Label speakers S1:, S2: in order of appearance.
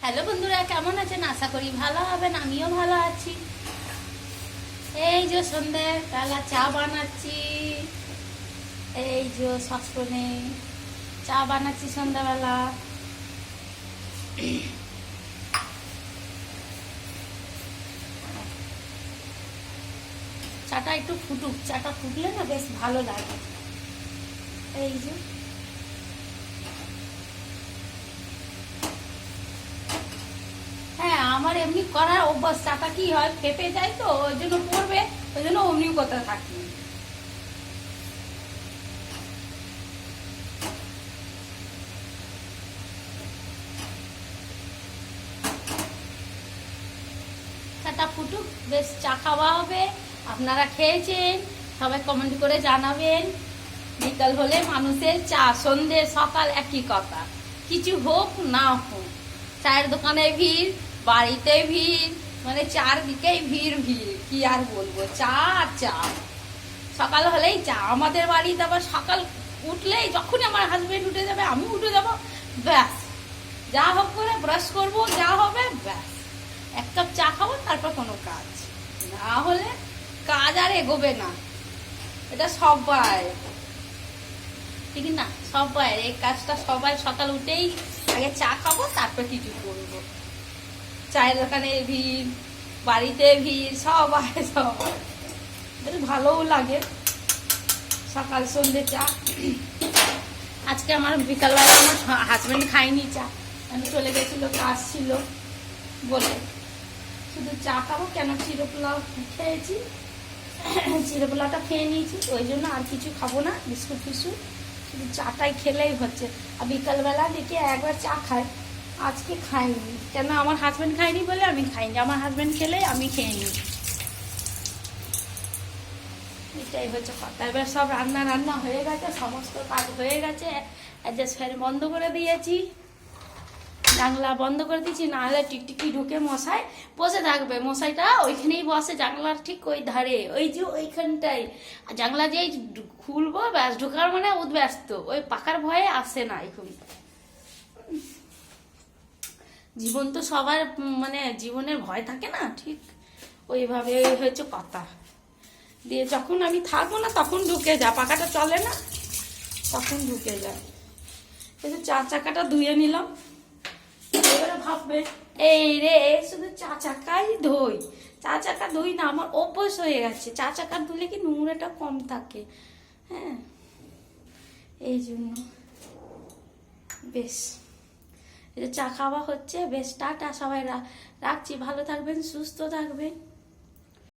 S1: Hello বন্ধুরা, কেমন আছেন? আশা করি ভালো হবেন। আমিও ভালো আছি। এই যে সন্ধ্যাবেলা চা বানাচ্ছি, এই যে সসপ্যানে চা বানাচ্ছি সন্ধ্যাবেলা। চাটা একটু ফুটুক, চাটা ফুটলে না বেশ ভালো লাগে। এই যে হ্যাঁ, আমার এমনি করার অভ্যাস। চাটা কি হয়, ফেপে যায় তো, ওই জন্য পড়বে, ওই জন্য অমনি কথা থাকি। চাটা ফুটুক, বেশ চা খাওয়া হবে। আপনারা খেয়েছেন, সবাই কমেন্ট করে জানাবেন। বিকাল হলে মানুষের চা, সন্ধে সকাল একই কথা, কিছু হোক না হোক। চায়ের দোকানে ভিড়, বাড়িতে ভিড়, মানে চারদিকেই ভিড় ভিড়, কি আর বলবো, চা আর চা। সকাল হলেই চা। আমাদের বাড়িতে আবার সকাল উঠলেই, যখনই আমার হাজবেন্ড উঠে যাবে আমি উঠে যাবো, ব্যাস যা হোক করে ব্রাশ করবো, যা হবে ব্যাস এক কাপ চা খাবো, তারপর কোনো কাজ। না হলে কাজ আর এগোবে না। এটা সবাই ঠিক না, সবাই এই কাজটা, সবাই সকাল উঠেই আগে চা খাবো, তারপর কিছু করবো। চায়ের দোকানে ভিড়, বাড়িতে ভিড়, সবাই সবাই। বেশ ভালোও লাগে সকাল সন্ধ্যে চা। আজকে আমার বিকালবেলা আমার হাজবেন্ড খাইনি চা, আমি চলে গেছিল, কাজ ছিল বলে। শুধু চা খাবো কেন, চিড়ে পোলাও খেয়েছি, চিড়ে পোলাওটা খেয়ে নিয়েছি, ওই জন্য আর কিছু খাবো না, বিস্কুট ফিস্কুট, শুধু চাটাই খেলেই হচ্ছে। আর বিকালবেলা দেখি একবার চা খাই, আজকে খাইনি কেন, আমার হাজবেন্ড খাইনি বলে আমি খাইনি, আমার হাজবেন্ড খেলে আমি খেয়ে নিই, এটাই হচ্ছে কথা। এবার সব রান্না হয়ে গেছে, সমস্ত কাজ হয়ে গেছে। অ্যাডজাস্ট ফ্যান বন্ধ করে দিয়েছি, জানলা বন্ধ করে দিয়েছি, নাহলে টিকটিকি ঢুকে মশাই বসে থাকবে। মশাইটা ওইখানেই বসে, জানলার ঠিক ওই ধারে, ওই যে ওইখানটাই। জানলা যেই খুলবো ব্যাস, ঢুকার মানে উদ্ব্যস্ত, ওই পাকার ভয়ে আসে না এখন। জীবন তো সবার, মানে জীবনের ভয় থাকে না, ঠিক ওইভাবে হচ্ছে কথা। দিয়ে যখন আমি থাকবো না তখন ঢুকে যা, পাকাটা চলে না তখন ঢুকে যায়। এই যে চার চাকাটা ধুয়ে নিলাম, এবারে ভাববে এই রে শুধু চা চাকাই ধুই, চা চাকা ধুই না, আমার অভ্যাস হয়ে গেছে। চা চাকা ধুলে কি নোংরাটা কম থাকে, হ্যাঁ, এই জন্য বেশ। এই যে চা খাওয়া হচ্ছে, বেশ টাটা, সবাই রাখছি, ভালো থাকবেন, সুস্থ থাকবেন।